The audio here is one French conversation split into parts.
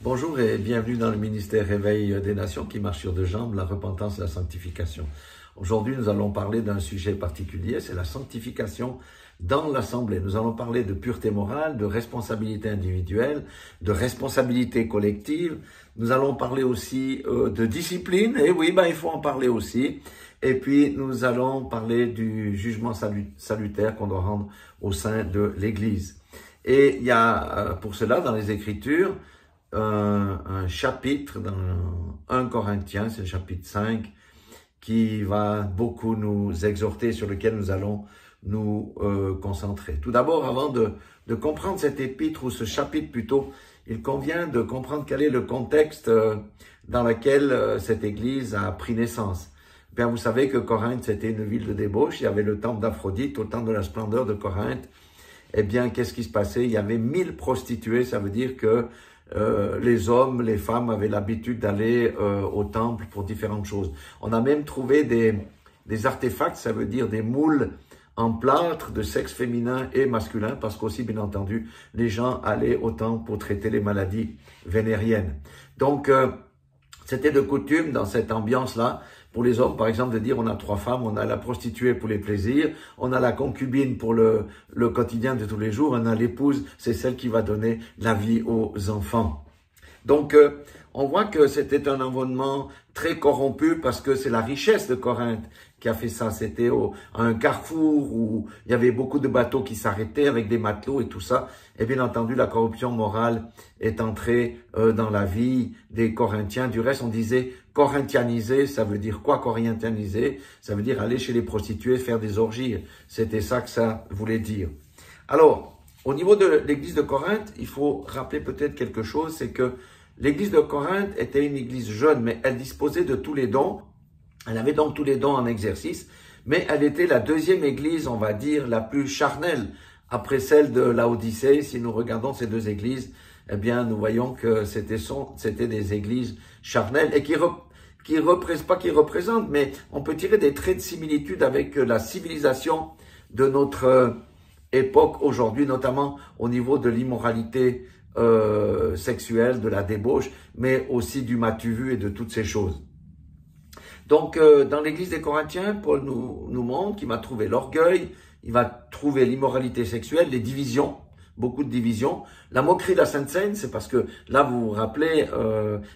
Bonjour et bienvenue dans le ministère Réveil des Nations qui marche sur deux jambes, la repentance et la sanctification. Aujourd'hui, nous allons parler d'un sujet particulier, c'est la sanctification dans l'Assemblée. Nous allons parler de pureté morale, de responsabilité individuelle, de responsabilité collective. Nous allons parler aussi de discipline, et oui, il faut en parler aussi. Et puis, nous allons parler du jugement salutaire qu'on doit rendre au sein de l'Église. Et il y a pour cela, dans les Écritures, un chapitre dans 1 Corinthiens, c'est le chapitre 5, qui va beaucoup nous exhorter, sur lequel nous allons nous concentrer. Tout d'abord, avant de comprendre cet épître, ou ce chapitre plutôt, il convient de comprendre quel est le contexte dans lequel cette église a pris naissance. Bien, vous savez que Corinthe, c'était une ville de débauche, il y avait le temple d'Aphrodite, au temps de la splendeur de Corinthe. Eh bien, qu'est-ce qui se passait? Il y avait 1000 prostituées, ça veut dire que les hommes, les femmes avaient l'habitude d'aller au temple pour différentes choses. On a même trouvé des artefacts, ça veut dire des moules en plâtre de sexe féminin et masculin, parce qu'aussi, bien entendu, les gens allaient au temple pour traiter les maladies vénériennes. Donc, c'était de coutume dans cette ambiance-là, pour les hommes, par exemple, de dire on a 3 femmes, on a la prostituée pour les plaisirs, on a la concubine pour le quotidien de tous les jours, on a l'épouse, c'est celle qui va donner la vie aux enfants. Donc, on voit que c'était un environnement très corrompu parce que c'est la richesse de Corinthe qui a fait ça. C'était un carrefour où il y avait beaucoup de bateaux qui s'arrêtaient avec des matelots et tout ça. Et bien entendu, la corruption morale est entrée dans la vie des Corinthiens. Du reste, on disait corinthianiser, ça veut dire quoi corinthianiser? Ça veut dire aller chez les prostituées, faire des orgies. C'était ça que ça voulait dire. Alors, au niveau de l'église de Corinthe, il faut rappeler peut-être quelque chose, c'est que l'église de Corinthe était une église jeune, mais elle disposait de tous les dons. Elle avait donc tous les dons en exercice, mais elle était la deuxième église, on va dire, la plus charnelle, après celle de Laodicée. Si nous regardons ces deux églises, eh bien, nous voyons que c'était des églises charnelles et qui représentent, mais on peut tirer des traits de similitude avec la civilisation de notre époque aujourd'hui, notamment au niveau de l'immoralité sexuelle, de la débauche, mais aussi du m'as-tu vu et de toutes ces choses. Donc, dans l'église des Corinthiens, Paul nous montre qu'il va trouver l'orgueil, il va trouver l'immoralité sexuelle, les divisions, beaucoup de divisions. La moquerie de la Sainte Seine, c'est parce que là, vous vous rappelez,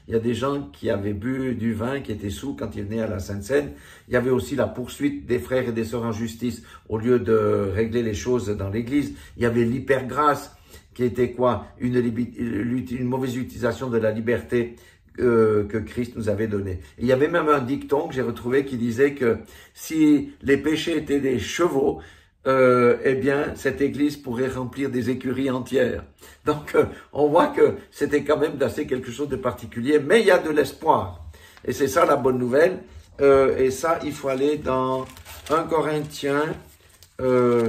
il y a des gens qui avaient bu du vin, qui étaient sous quand ils venaient à la Sainte Seine. Il y avait aussi la poursuite des frères et des sœurs en justice au lieu de régler les choses dans l'église. Il y avait l'hypergrâce, qui était quoi? Une mauvaise utilisation de la liberté que Christ nous avait donné. Il y avait même un dicton que j'ai retrouvé qui disait que si les péchés étaient des chevaux, eh bien, cette église pourrait remplir des écuries entières. Donc, on voit que c'était quand même d'assez quelque chose de particulier, mais il y a de l'espoir. Et c'est ça la bonne nouvelle. Et ça, il faut aller dans 1 Corinthiens,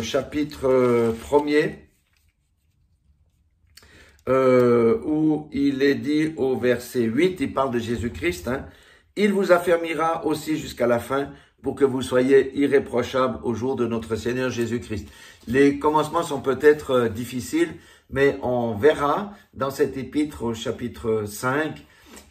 chapitre 1er, où il est dit au verset 8, il parle de Jésus-Christ, il vous affermira aussi jusqu'à la fin pour que vous soyez irréprochables au jour de notre Seigneur Jésus-Christ. Les commencements sont peut-être difficiles, mais on verra dans cet épître au chapitre 5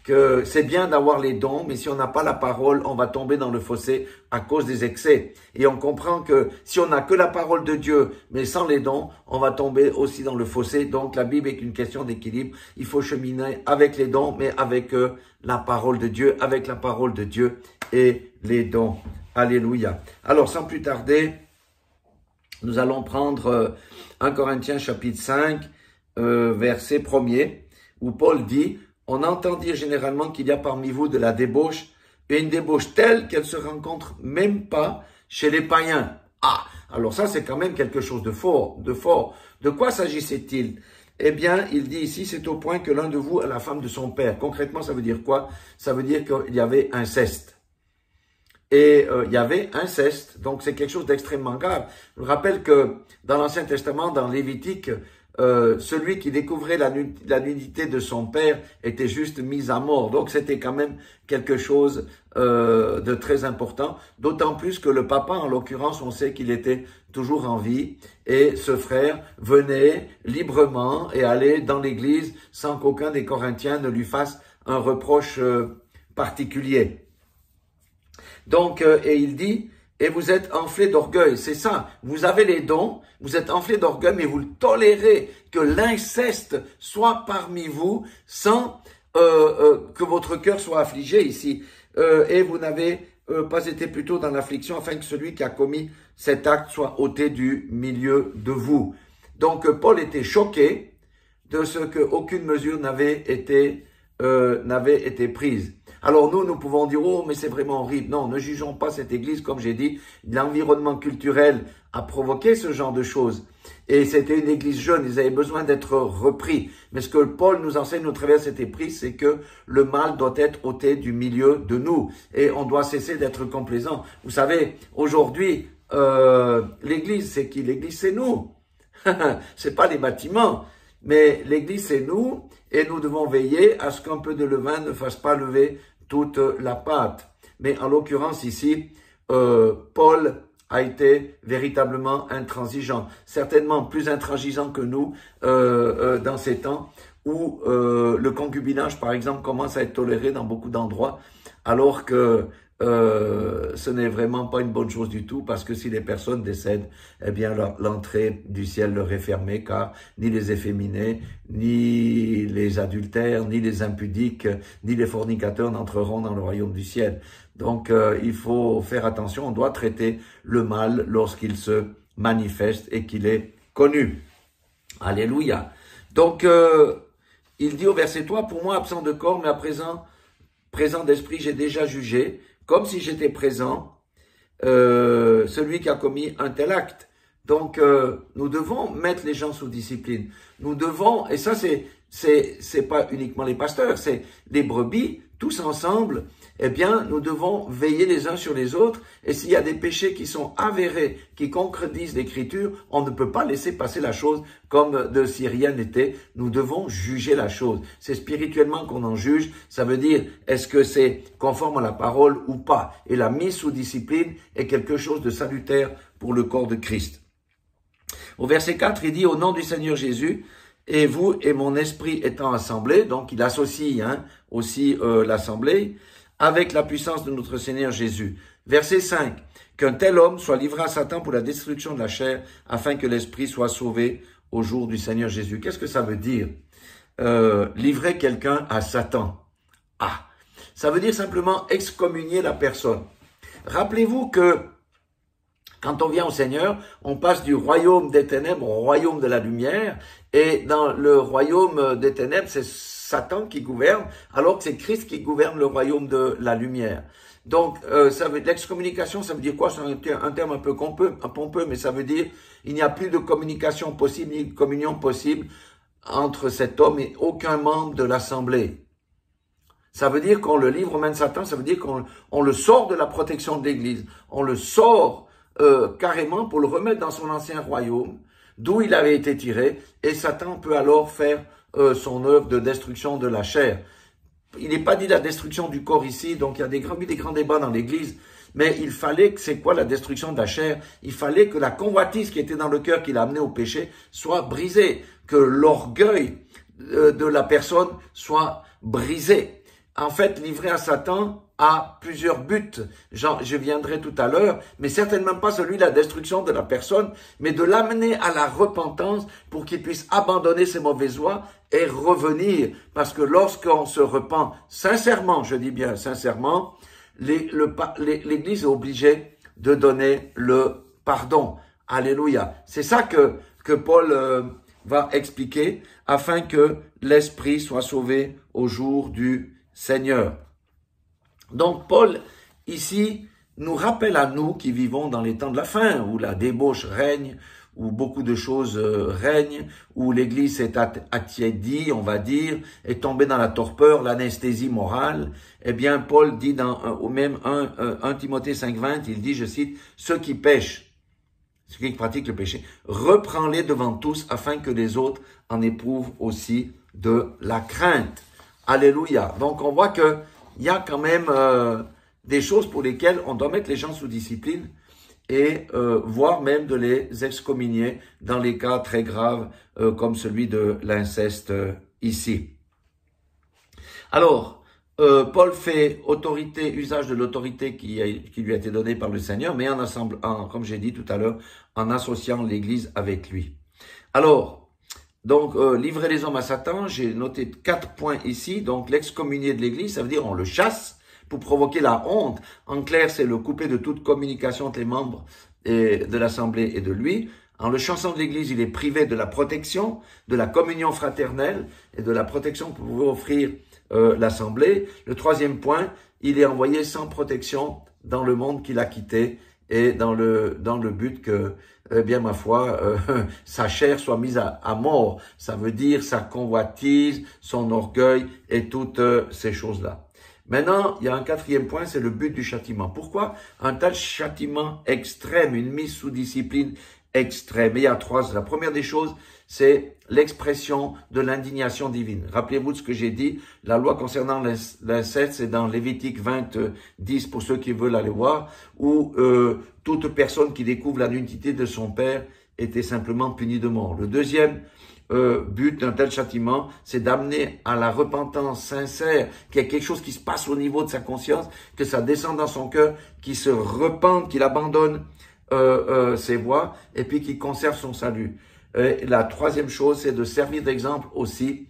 que c'est bien d'avoir les dons, mais si on n'a pas la parole, on va tomber dans le fossé à cause des excès. Et on comprend que si on n'a que la parole de Dieu, mais sans les dons, on va tomber aussi dans le fossé. Donc la Bible est une question d'équilibre. Il faut cheminer avec les dons, mais avec la parole de Dieu, avec la parole de Dieu et les dons. Alléluia. Alors, sans plus tarder, nous allons prendre 1 Corinthiens chapitre 5, verset 1er, où Paul dit « On entend dire généralement qu'il y a parmi vous de la débauche, et une débauche telle qu'elle se rencontre même pas chez les païens. » Ah, alors ça c'est quand même quelque chose de fort, de fort. De quoi s'agissait-il? Eh bien, il dit ici, c'est au point que l'un de vous a la femme de son père. Concrètement, ça veut dire quoi? Ça veut dire qu'il y avait inceste. Et il y avait inceste, donc c'est quelque chose d'extrêmement grave. Je vous rappelle que dans l'Ancien Testament, dans Lévitique, celui qui découvrait la nudité de son père était juste mis à mort. Donc c'était quand même quelque chose de très important, d'autant plus que le papa, en l'occurrence, on sait qu'il était toujours en vie, et ce frère venait librement et allait dans l'église sans qu'aucun des Corinthiens ne lui fasse un reproche particulier. Donc, et il dit, et vous êtes enflés d'orgueil, c'est ça, vous avez les dons, vous êtes enflés d'orgueil, mais vous tolérez que l'inceste soit parmi vous sans que votre cœur soit affligé ici, et vous n'avez pas été plutôt dans l'affliction, afin que celui qui a commis cet acte soit ôté du milieu de vous. Donc Paul était choqué de ce qu'aucune mesure n'avait été prise. Alors nous pouvons dire, oh, mais c'est vraiment horrible. Non, ne jugeons pas cette église, comme j'ai dit, l'environnement culturel a provoqué ce genre de choses. Et c'était une église jeune, ils avaient besoin d'être repris. Mais ce que Paul nous enseigne au travers de cette éprise, c'est que le mal doit être ôté du milieu de nous. Et on doit cesser d'être complaisant. Vous savez, aujourd'hui, l'église, c'est qui? L'église, c'est nous. C'est pas les bâtiments. Mais l'église, c'est nous. Et nous devons veiller à ce qu'un peu de levain ne fasse pas lever toute la pâte. Mais en l'occurrence ici, Paul a été véritablement intransigeant, certainement plus intransigeant que nous dans ces temps où le concubinage, par exemple, commence à être toléré dans beaucoup d'endroits, alors que ce n'est vraiment pas une bonne chose du tout, parce que si les personnes décèdent, eh bien l'entrée du ciel leur est fermée, car ni les efféminés, ni les adultères, ni les impudiques, ni les fornicateurs n'entreront dans le royaume du ciel. Donc il faut faire attention, on doit traiter le mal lorsqu'il se manifeste et qu'il est connu. Alléluia. Donc il dit au verset 3, pour moi absent de corps, mais à présent d'esprit, j'ai déjà jugé, comme si j'étais présent, celui qui a commis un tel acte. Donc, nous devons mettre les gens sous discipline. Nous devons, et ça c'est pas uniquement les pasteurs, c'est les brebis, tous ensemble, eh bien, nous devons veiller les uns sur les autres. Et s'il y a des péchés qui sont avérés, qui concrétisent l'Écriture, on ne peut pas laisser passer la chose comme de si rien n'était. Nous devons juger la chose. C'est spirituellement qu'on en juge. Ça veut dire, est-ce que c'est conforme à la parole ou pas? Et la mise sous discipline est quelque chose de salutaire pour le corps de Christ. Au verset 4, il dit, au nom du Seigneur Jésus, et vous et mon esprit étant assemblés, donc il associe aussi l'assemblée, avec la puissance de notre Seigneur Jésus. Verset 5, qu'un tel homme soit livré à Satan pour la destruction de la chair, afin que l'esprit soit sauvé au jour du Seigneur Jésus. Qu'est-ce que ça veut dire? Livrer quelqu'un à Satan. Ah, ça veut dire simplement excommunier la personne. Rappelez-vous que quand on vient au Seigneur, on passe du royaume des ténèbres au royaume de la lumière. Et dans le royaume des ténèbres, c'est Satan qui gouverne, alors que c'est Christ qui gouverne le royaume de la lumière. Donc, l'excommunication, ça veut dire quoi? C'est un terme un peu pompeux, mais ça veut dire il n'y a plus de communication possible, ni de communion possible entre cet homme et aucun membre de l'assemblée. Ça veut dire qu'on le livre aux mains de Satan, ça veut dire qu'on le sort de la protection de l'Église. On le sort carrément pour le remettre dans son ancien royaume, d'où il avait été tiré, et Satan peut alors faire son œuvre de destruction de la chair. Il n'est pas dit la destruction du corps ici, donc il y a des grands débats dans l'Église, mais il fallait que c'est quoi la destruction de la chair? Il fallait que la convoitise qui était dans le cœur qui l'a amené au péché soit brisée, que l'orgueil de la personne soit brisé. En fait, livré à Satan a plusieurs buts. Je viendrai tout à l'heure, mais certainement pas celui de la destruction de la personne, mais de l'amener à la repentance pour qu'il puisse abandonner ses mauvaises voies et revenir. Parce que lorsqu'on se repent sincèrement, je dis bien sincèrement, l'Église est obligée de donner le pardon. Alléluia. C'est ça que Paul va expliquer afin que l'esprit soit sauvé au jour du Seigneur. Donc Paul, ici, nous rappelle à nous qui vivons dans les temps de la fin, où la débauche règne, où beaucoup de choses règnent, où l'Église est attiédie, on va dire, est tombée dans la torpeur, l'anesthésie morale. Eh bien, Paul dit dans au même 1 Timothée 5,20, il dit, je cite, « Ceux qui pêchent celui qui pratique le péché, reprends-les devant tous afin que les autres en éprouvent aussi de la crainte. Alléluia. Donc on voit que il y a quand même des choses pour lesquelles on doit mettre les gens sous discipline et voire même de les excommunier dans les cas très graves comme celui de l'inceste ici. Alors, Paul fait usage de l'autorité qui lui a été donnée par le Seigneur, mais comme j'ai dit tout à l'heure, en associant l'Église avec lui. Alors, donc, livrer les hommes à Satan, j'ai noté 4 points ici. Donc, l'excommunier de l'Église, ça veut dire on le chasse pour provoquer la honte. En clair, c'est le couper de toute communication entre les membres de l'Assemblée et de lui. En le chassant de l'Église, il est privé de la protection, de la communion fraternelle et de la protection que pouvait offrir l'Assemblée. Le 3e point, il est envoyé sans protection dans le monde qu'il a quitté et dans le but que, bien ma foi, sa chair soit mise à mort. Ça veut dire sa convoitise, son orgueil et toutes ces choses-là. Maintenant, il y a un 4e point, c'est le but du châtiment. Pourquoi un tel châtiment extrême, une mise sous discipline extrême? Et il y a 3. La première des choses, c'est l'expression de l'indignation divine. Rappelez-vous de ce que j'ai dit. La loi concernant l'inceste, c'est dans Lévitique 20:10 pour ceux qui veulent aller voir, où toute personne qui découvre la nudité de son père était simplement punie de mort. Le 2e but d'un tel châtiment, c'est d'amener à la repentance sincère, qu'il y ait quelque chose qui se passe au niveau de sa conscience, que ça descende dans son cœur, qu'il se repente, qu'il abandonne ses voies et puis qu'il conserve son salut. Et la 3e chose, c'est de servir d'exemple aussi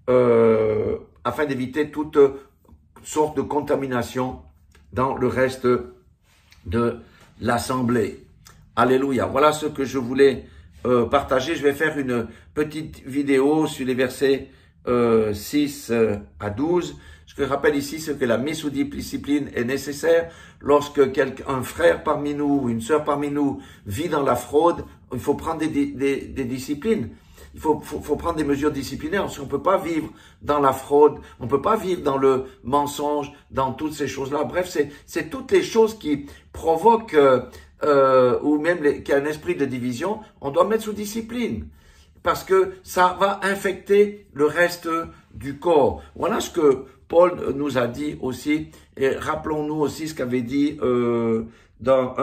afin d'éviter toute sorte de contamination dans le reste de l'Assemblée. Alléluia. Voilà ce que je voulais partager. Je vais faire une petite vidéo sur les versets 6 à 12. Ce que je rappelle ici, c'est que la mise sous discipline est nécessaire lorsque un frère parmi nous, ou une sœur parmi nous vit dans la fraude. Il faut prendre des disciplines. Il faut prendre des mesures disciplinaires parce qu'on ne peut pas vivre dans la fraude, on ne peut pas vivre dans le mensonge, dans toutes ces choses-là. Bref, c'est toutes les choses qui provoquent ou même qui a un esprit de division, on doit mettre sous discipline parce que ça va infecter le reste du corps. Voilà ce que Paul nous a dit aussi, et rappelons-nous aussi ce qu'avait dit dans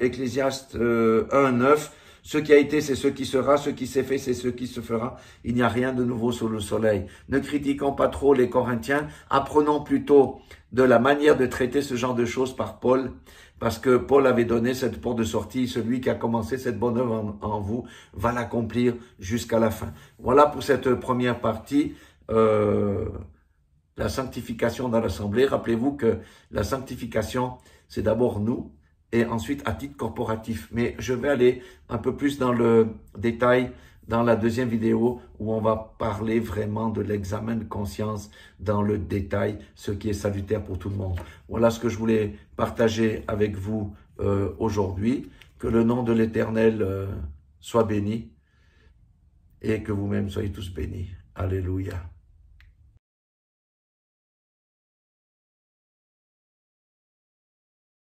Ecclésiaste 1:9, ce qui a été, c'est ce qui sera, ce qui s'est fait, c'est ce qui se fera. Il n'y a rien de nouveau sous le soleil. Ne critiquons pas trop les Corinthiens, apprenons plutôt de la manière de traiter ce genre de choses par Paul, parce que Paul avait donné cette porte de sortie, celui qui a commencé cette bonne œuvre en vous va l'accomplir jusqu'à la fin. Voilà pour cette première partie, la sanctification dans l'Assemblée. Rappelez-vous que la sanctification, c'est d'abord nous, et ensuite à titre corporatif. Mais je vais aller un peu plus dans le détail dans la 2e vidéo où on va parler vraiment de l'examen de conscience dans le détail, ce qui est salutaire pour tout le monde. Voilà ce que je voulais partager avec vous aujourd'hui. Que le nom de l'Éternel soit béni et que vous-même soyez tous bénis. Alléluia.